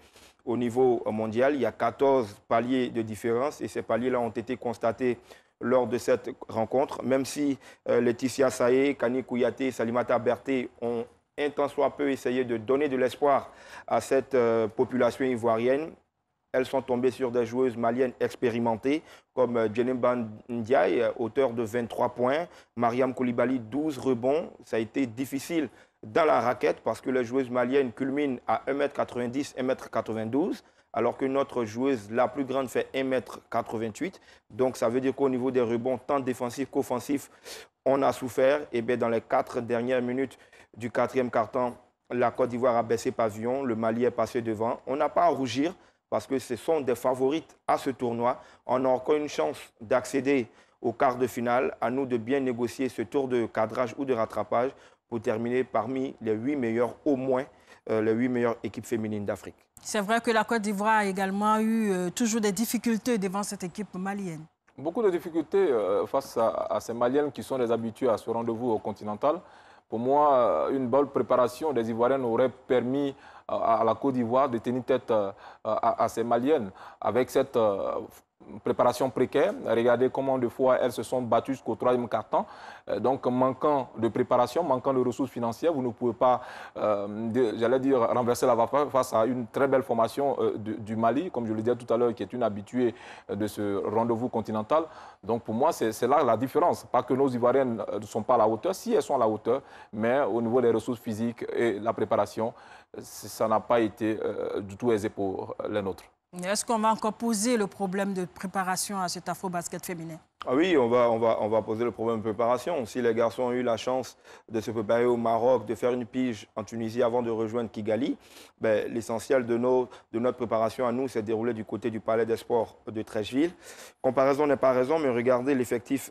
Speaker 2: au niveau mondial. Il y a 14 paliers de différence et ces paliers-là ont été constatés lors de cette rencontre. Même si Laetitia Saé, Kani Kouyaté, Salimata Berté ont un tant soit peu essayé de donner de l'espoir à cette population ivoirienne, elles sont tombées sur des joueuses maliennes expérimentées comme Djenemba Ndiaye, auteur de 23 points, Mariam Koulibaly, 12 rebonds. Ça a été difficile dans la raquette parce que les joueuses maliennes culminent à 1m90, 1m92, alors que notre joueuse la plus grande fait 1m88. Donc ça veut dire qu'au niveau des rebonds, tant défensifs qu'offensifs, on a souffert. Et bien dans les 4 dernières minutes du 4e quart-temps, la Côte d'Ivoire a baissé pavillon, le Mali est passé devant. On n'a pas à rougir parce que ce sont des favorites à ce tournoi. On a encore une chance d'accéder au quart de finale. À nous de bien négocier ce tour de cadrage ou de rattrapage pour terminer parmi les 8 meilleures, au moins les 8 meilleures équipes féminines d'Afrique. C'est
Speaker 1: vrai que la Côte d'Ivoire a également eu toujours des difficultés devant cette équipe malienne.
Speaker 3: Beaucoup de difficultés face à ces Maliennes qui sont des habitués à ce rendez-vous au continental. Pour moi, une bonne préparation des Ivoiriennes aurait permis à la Côte d'Ivoire de tenir tête à ces Maliennes avec cette préparation précaire. Regardez comment de fois elles se sont battues jusqu'au 3e quart-temps. Donc, manquant de préparation, manquant de ressources financières, vous ne pouvez pas, j'allais dire, renverser la vapeur face à une très belle formation du Mali, comme je le disais tout à l'heure, qui est une habituée de ce rendez-vous continental. Donc, pour moi, c'est là la différence. Pas que nos Ivoiriennes ne sont pas à la hauteur, si elles sont à la hauteur, mais au niveau des ressources physiques et la préparation, ça n'a pas été du tout aisé pour les nôtres.
Speaker 1: Est-ce qu'on va encore poser le problème de préparation à cet afro-basket féminin?
Speaker 2: Ah oui, on va poser le problème de préparation. Si les garçons ont eu la chance de se préparer au Maroc, de faire une pige en Tunisie avant de rejoindre Kigali, ben, l'essentiel de notre préparation à nous s'est déroulé du côté du Palais des Sports de Treichville. Comparaison n'est pas raison, mais regardez l'effectif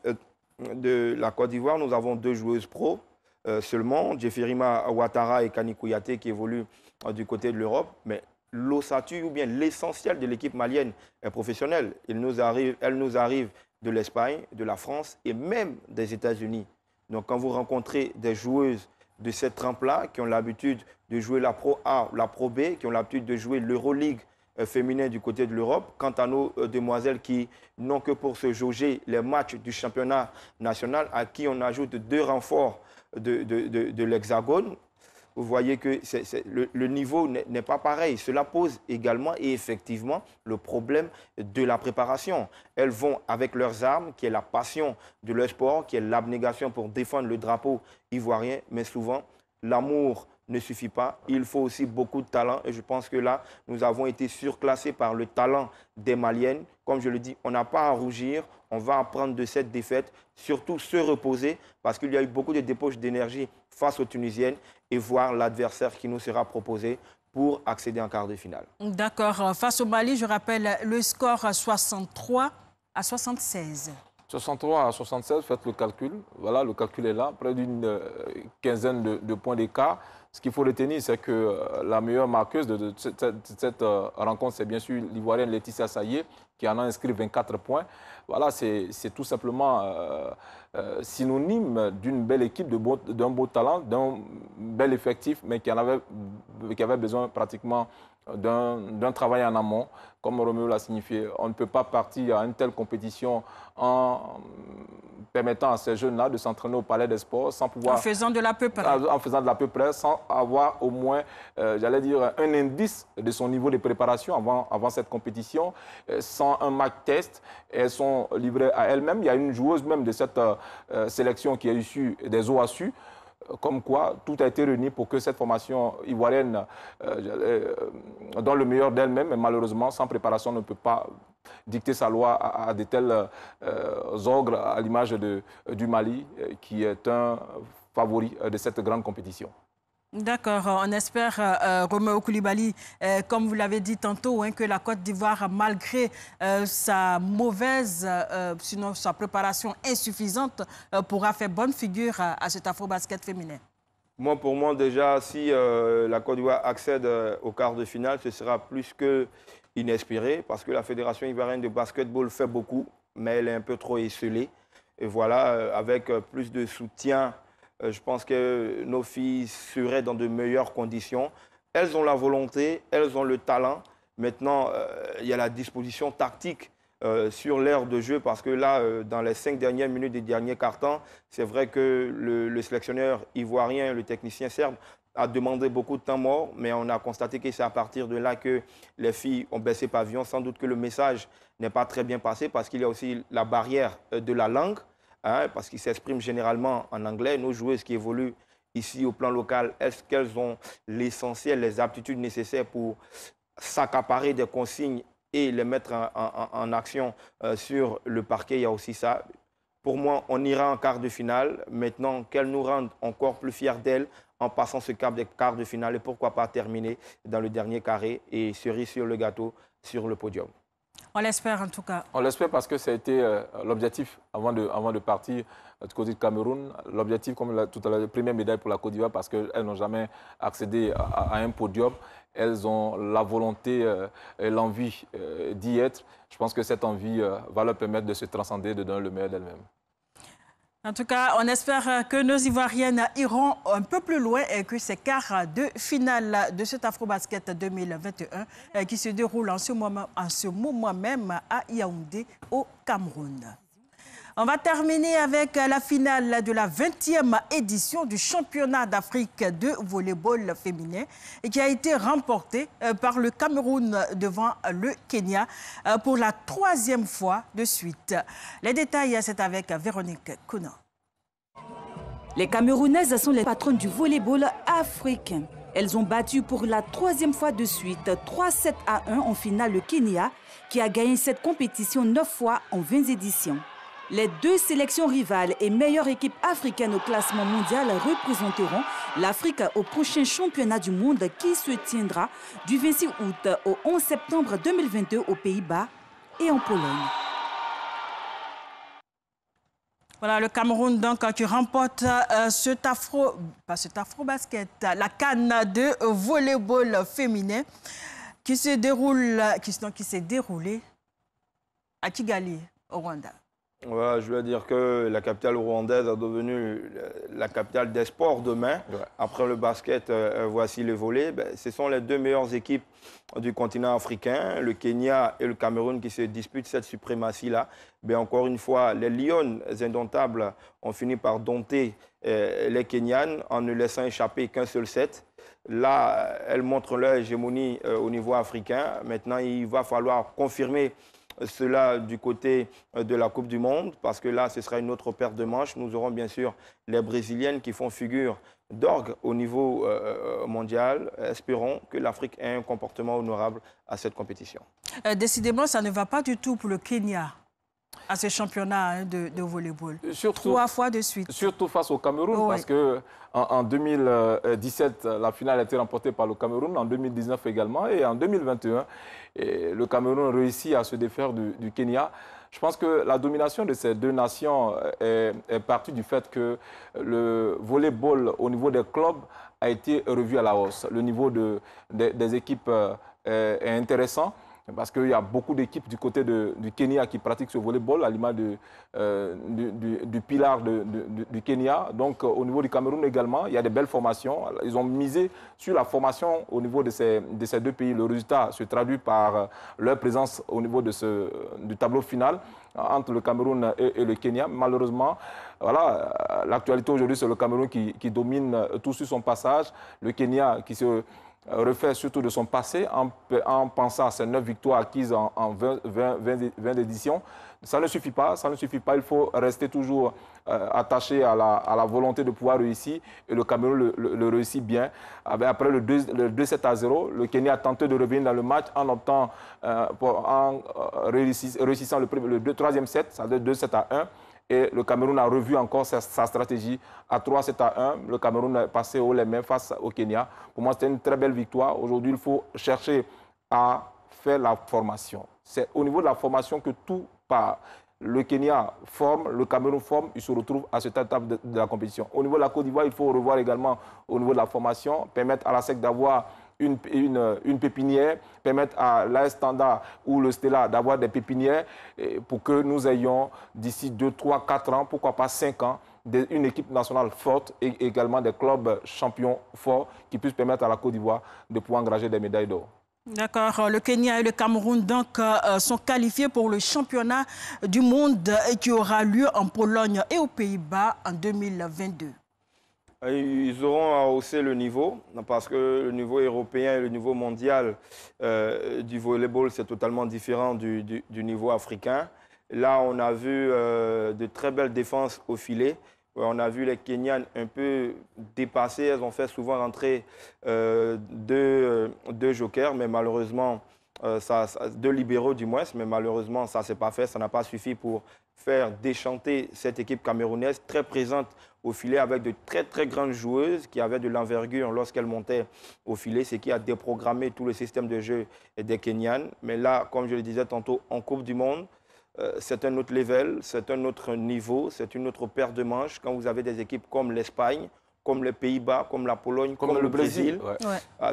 Speaker 2: de la Côte d'Ivoire, nous avons 2 joueuses pro seulement, Jefferima Ouattara et Kani Kouyaté qui évoluent du côté de l'Europe. Mais l'ossature ou bien l'essentiel de l'équipe malienne est professionnelle. Elle nous arrive de l'Espagne, de la France et même des États-Unis. Donc quand vous rencontrez des joueuses de cette trempe-là qui ont l'habitude de jouer la Pro A, la Pro B, qui ont l'habitude de jouer l'Euroleague féminin du côté de l'Europe, quant à nos demoiselles qui n'ont que pour se jauger les matchs du championnat national, à qui on ajoute 2 renforts de l'Hexagone, vous voyez que le niveau n'est pas pareil. Cela pose également et effectivement le problème de la préparation. Elles vont avec leurs armes, qui est la passion de leur sport, qui est l'abnégation pour défendre le drapeau ivoirien, mais souvent l'amour ne suffit pas. Il faut aussi beaucoup de talent et je pense que là, nous avons été surclassés par le talent des Maliennes. Comme je le dis, on n'a pas à rougir, on va apprendre de cette défaite, surtout se reposer parce qu'il y a eu beaucoup de débauches d'énergie face aux Tunisiennes et voir l'adversaire qui nous sera proposé pour accéder en quart de finale.
Speaker 1: D'accord. Face au Mali, je rappelle le score 63 à 76.
Speaker 3: 63 à 76, faites le calcul. Voilà, le calcul est là. Près d'une quinzaine de points d'écart. Ce qu'il faut retenir, c'est que la meilleure marqueuse de cette rencontre, c'est bien sûr l'Ivoirienne Laetitia Sayé, qui en a inscrit 24 points. Voilà, c'est tout simplement synonyme d'une belle équipe, d'un beau talent, d'un bel effectif, mais qui avait besoin pratiquement d'un travail en amont. Comme Roméo l'a signifié, on ne peut pas partir à une telle compétition en permettant à ces jeunes-là de s'entraîner au Palais des Sports sans pouvoir...
Speaker 1: En faisant de l'à peu près.
Speaker 3: En faisant de l'à peu près, sans avoir au moins, j'allais dire, un indice de son niveau de préparation avant cette compétition, sans un match test. Elles sont livrées à elles-mêmes. Il y a une joueuse même de cette sélection qui est issue des OASU. Comme quoi, tout a été réuni pour que cette formation ivoirienne donne le meilleur d'elle-même. Mais malheureusement, sans préparation, on ne peut pas dicter sa loi à de tels ogres, à l'image du Mali, qui est un favori de cette grande compétition.
Speaker 1: D'accord. On espère, Roméo Koulibaly, comme vous l'avez dit tantôt, que la Côte d'Ivoire, malgré sa mauvaise, sinon sa préparation insuffisante, pourra faire bonne figure à cet afro-basket féminin.
Speaker 2: Pour moi, déjà, si la Côte d'Ivoire accède au quart de finale, ce sera plus que inespéré, parce que la Fédération ivoirienne de basketball fait beaucoup, mais elle est un peu trop esselée. Et voilà, avec plus de soutien, je pense que nos filles seraient dans de meilleures conditions. Elles ont la volonté, elles ont le talent. Maintenant, il y a la disposition tactique sur l'aire de jeu parce que là, dans les 5 dernières minutes des derniers quarts-temps, c'est vrai que le sélectionneur ivoirien, le technicien serbe, a demandé beaucoup de temps mort, mais on a constaté que c'est à partir de là que les filles ont baissé pavillon. Sans doute que le message n'est pas très bien passé parce qu'il y a aussi la barrière de la langue. Parce qu'ils s'expriment généralement en anglais. Nos joueuses qui évoluent ici au plan local, est-ce qu'elles ont l'essentiel, les aptitudes nécessaires pour s'accaparer des consignes et les mettre en action sur le parquet? Il y a aussi ça. Pour moi, on ira en quart de finale. Maintenant, qu'elles nous rendent encore plus fiers d'elles en passant ce cap des quarts de finale et pourquoi pas terminer dans le dernier carré et cerise sur le gâteau sur le podium.
Speaker 1: On l'espère en tout cas.
Speaker 3: On l'espère parce que ça a été l'objectif avant de partir du côté du Cameroun. L'objectif, comme tout à l'heure, la première médaille pour la Côte d'Ivoire parce qu'elles n'ont jamais accédé à un podium. Elles ont la volonté et l'envie d'y être. Je pense que cette envie va leur permettre de se transcender, de donner le meilleur d'elles-mêmes.
Speaker 1: En tout cas, on espère que nos Ivoiriennes iront un peu plus loin et que ces quarts de finale de cet Afro-Basket 2021 qui se déroule en ce moment même à Yaoundé, au Cameroun. On va terminer avec la finale de la 20e édition du championnat d'Afrique de volleyball féminin qui a été remportée par le Cameroun devant le Kenya pour la 3e fois de suite. Les détails, c'est avec Véronique Conan.
Speaker 15: Les Camerounaises sont les patronnes du volleyball africain. Elles ont battu pour la 3e fois de suite 3-7 à 1 en finale le Kenya qui a gagné cette compétition 9 fois en 20 éditions. Les 2 sélections rivales et meilleures équipes africaines au classement mondial représenteront l'Afrique au prochain championnat du monde qui se tiendra du 26 août au 11 septembre 2022 aux Pays-Bas et en Pologne.
Speaker 1: Voilà, le Cameroun donc qui remporte cet afro-basket, la CAN de volleyball féminin qui s'est déroulée à Kigali, au Rwanda.
Speaker 2: Voilà, je veux dire que la capitale rwandaise est devenue la capitale des sports demain. Ouais. Après le basket, voici le volley. Ce sont les deux meilleures équipes du continent africain, le Kenya et le Cameroun, qui se disputent cette suprématie-là. Encore une fois, les Lions indomptables ont fini par dompter les Kenyanes en ne laissant échapper qu'un seul set. Là, elles montrent leur hégémonie au niveau africain. Maintenant, il va falloir confirmer cela du côté de la Coupe du Monde, parce que là, ce sera une autre paire de manches. Nous aurons bien sûr les Brésiliennes qui font figure d'orgue au niveau mondial. Espérons que l'Afrique ait un comportement honorable à cette compétition.
Speaker 1: Décidément, ça ne va pas du tout pour le Kenya à ce championnat de volleyball.
Speaker 3: Surtout,
Speaker 1: 3 fois de suite.
Speaker 3: Surtout face au Cameroun, parce qu'en 2017, la finale a été remportée par le Cameroun, en 2019 également, et en 2021, le Cameroun réussit à se défaire du Kenya. Je pense que la domination de ces deux nations est partie du fait que le volleyball au niveau des clubs a été revu à la hausse. Le niveau des équipes est intéressant, parce qu'il y a beaucoup d'équipes du côté du Kenya qui pratiquent ce volleyball, à l'image du Pilar du Kenya. Donc, au niveau du Cameroun également, il y a des belles formations. Ils ont misé sur la formation au niveau de ces deux pays. Le résultat se traduit par leur présence au niveau du tableau final entre le Cameroun et le Kenya. Malheureusement, voilà, l'actualité aujourd'hui, c'est le Cameroun qui domine tout sur son passage. Le Kenya qui se refait surtout de son passé en pensant à ces 9 victoires acquises en 20 éditions. Ça ne suffit pas, il faut rester toujours attaché à la volonté de pouvoir réussir, et le Cameroun le réussit bien. Après le 2-7-0, le Kenya a tenté de revenir dans le match en réussissant le troisième set, ça veut dire 2-7-1. Et le Cameroun a revu encore sa stratégie à 3-7-1. Le Cameroun est passé haut les mains face au Kenya. Pour moi, c'était une très belle victoire. Aujourd'hui, il faut chercher à faire la formation. C'est au niveau de la formation que tout part. Le Kenya forme, le Cameroun forme, il se retrouve à cette étape de la compétition. Au niveau de la Côte d'Ivoire, il faut revoir également au niveau de la formation, permettre à la SEC d'avoir une pépinière, permettre à l'AS Standard ou le Stella d'avoir des pépinières pour que nous ayons d'ici 2, 3, 4 ans, pourquoi pas 5 ans, une équipe nationale forte et également des clubs champions forts qui puissent permettre à la Côte d'Ivoire de pouvoir engranger des médailles d'or.
Speaker 1: D'accord. Le Kenya et le Cameroun donc, sont qualifiés pour le championnat du monde qui aura lieu en Pologne et aux Pays-Bas en 2022.
Speaker 2: Ils auront à hausser le niveau, parce que le niveau européen et le niveau mondial du volleyball, c'est totalement différent du niveau africain. Là, on a vu de très belles défenses au filet. On a vu les Kenyanes un peu dépassées. Elles ont fait souvent rentrer deux jokers, mais malheureusement, deux libéraux du moins, mais malheureusement, ça ne s'est pas fait. Ça n'a pas suffi pour faire déchanter cette équipe camerounaise, très présente au filet, avec de très, très grandes joueuses qui avaient de l'envergure lorsqu'elles montaient au filet, ce qui a déprogrammé tout le système de jeu des Kenyanes. Mais là, comme je le disais tantôt, en Coupe du Monde, c'est un autre level, c'est un autre niveau, c'est une autre paire de manches. Quand vous avez des équipes comme l'Espagne, comme les Pays-Bas, comme la Pologne, comme le Brésil,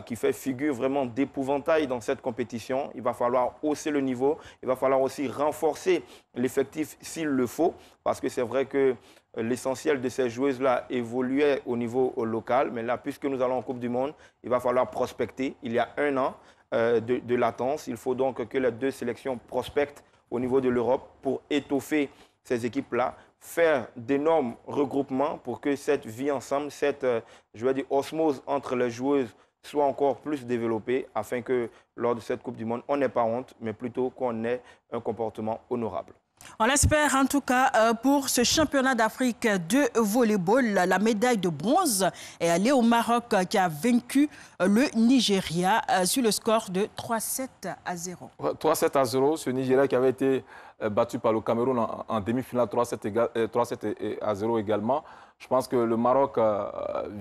Speaker 2: qui fait figure vraiment d'épouvantail dans cette compétition. Il va falloir hausser le niveau, il va falloir aussi renforcer l'effectif s'il le faut, parce que c'est vrai que l'essentiel de ces joueuses-là évoluait au niveau local, mais là, puisque nous allons en Coupe du Monde, il va falloir prospecter. Il y a 1 an de latence, il faut donc que les 2 sélections prospectent au niveau de l'Europe pour étoffer ces équipes-là, faire d'énormes regroupements pour que cette vie ensemble, cette je vais dire, osmose entre les joueuses soit encore plus développée, afin que lors de cette Coupe du Monde, on n'ait pas honte, mais plutôt qu'on ait un comportement honorable.
Speaker 1: On l'espère en tout cas pour ce championnat d'Afrique de volleyball. La médaille de bronze est allée au Maroc qui a vaincu le Nigeria sur le score de 3-7-0.
Speaker 3: 3-7-0, ce Nigeria qui avait été battu par le Cameroun en demi-finale 3-7-0 également. Je pense que le Maroc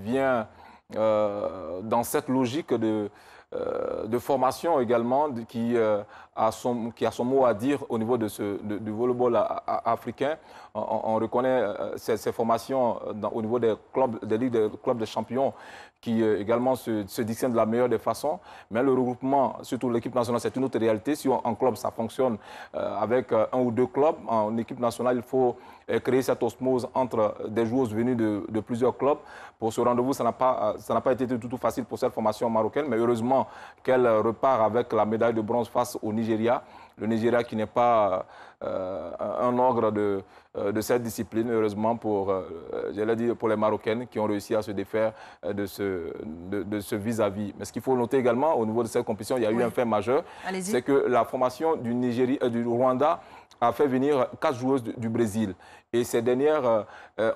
Speaker 3: vient dans cette logique de formation également qui a a son mot à dire au niveau du volleyball africain. On reconnaît ces formations au niveau des clubs, des ligues, des clubs de champions qui également se distinguent de la meilleure des façons. Mais le regroupement, surtout l'équipe nationale, c'est une autre réalité. Si en club, ça fonctionne avec 1 ou 2 clubs. En équipe nationale, il faut créer cette osmose entre des joueuses venues de plusieurs clubs. Pour ce rendez-vous, ça n'a pas été tout facile pour cette formation marocaine, mais heureusement qu'elle repart avec la médaille de bronze face au Nigeria. Le Nigeria qui n'est pas un ogre de cette discipline, heureusement pour les Marocaines qui ont réussi à se défaire de ce vis-à-vis. Mais ce qu'il faut noter également au niveau de cette compétition, il y a eu un fait majeur, c'est que la formation du Rwanda a fait venir 4 joueuses du Brésil. Et ces dernières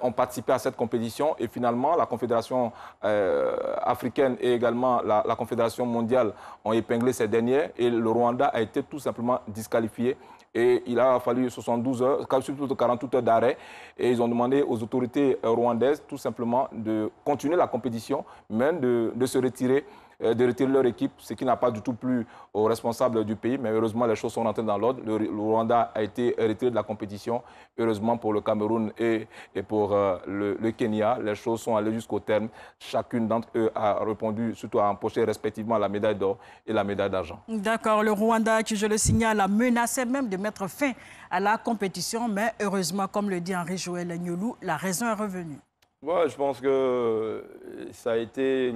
Speaker 3: ont participé à cette compétition. Et finalement, la Confédération africaine et également la Confédération mondiale ont épinglé ces dernières. Et le Rwanda a été tout simplement disqualifié. Et il a fallu 72 heures, 48 heures d'arrêt. Et ils ont demandé aux autorités rwandaises tout simplement de continuer la compétition, même de se retirer. De retirer leur équipe, ce qui n'a pas du tout plu aux responsables du pays. Mais heureusement, les choses sont rentrées dans l'ordre. Le Rwanda a été retiré de la compétition. Heureusement pour le Cameroun et pour le Kenya, les choses sont allées jusqu'au terme. Chacune d'entre eux a répondu, surtout à empocher respectivement la médaille d'or et la médaille d'argent. D'accord.
Speaker 1: Le Rwanda, qui, je le signale, a menacé même de mettre fin à la compétition. Mais heureusement, comme le dit Henri-Joël Niolou, la raison est revenue.
Speaker 2: Ouais, je pense que ça a été...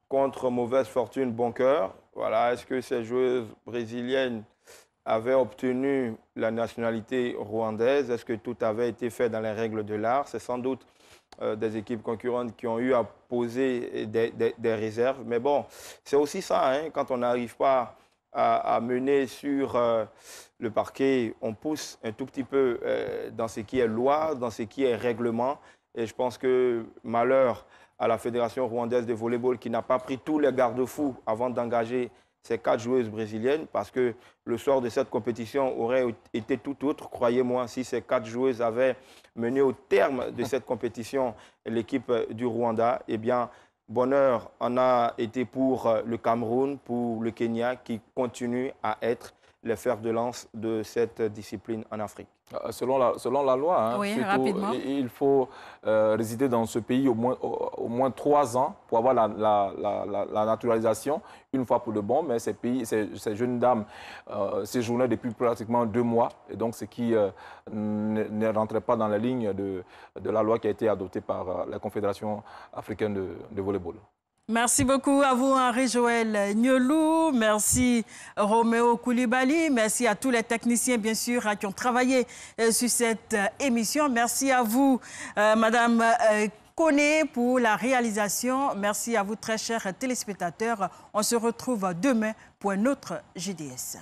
Speaker 2: contre mauvaise fortune, bon cœur. Voilà. Est-ce que ces joueuses brésiliennes avaient obtenu la nationalité rwandaise? Est-ce que tout avait été fait dans les règles de l'art? C'est sans doute des équipes concurrentes qui ont eu à poser des réserves. Mais bon, c'est aussi ça, hein, quand on n'arrive pas à mener sur le parquet, on pousse un tout petit peu dans ce qui est loi, dans ce qui est règlement. Et je pense que malheur à la Fédération rwandaise de volleyball qui n'a pas pris tous les garde-fous avant d'engager ces 4 joueuses brésiliennes, parce que le sort de cette compétition aurait été tout autre, croyez-moi, si ces 4 joueuses avaient mené au terme de cette compétition l'équipe du Rwanda. Eh bien, bonheur en a été pour le Cameroun, pour le Kenya, qui continuent à être les fers de lance de cette discipline en Afrique.
Speaker 3: Selon la loi, hein,
Speaker 1: oui,
Speaker 3: surtout,
Speaker 1: rapidement.
Speaker 3: Il faut résider dans ce pays au moins 3 ans pour avoir la naturalisation, une fois pour de bon. Mais ces jeunes dames séjournaient depuis pratiquement 2 mois. Et donc, ce qui ne rentrait pas dans la ligne de la loi qui a été adoptée par la Confédération africaine de volleyball.
Speaker 1: Merci beaucoup à vous, Henri-Joël Niolou. Merci, Roméo Koulibaly. Merci à tous les techniciens, bien sûr, qui ont travaillé sur cette émission. Merci à vous, Madame Koné, pour la réalisation. Merci à vous, très chers téléspectateurs. On se retrouve demain pour un autre JDS.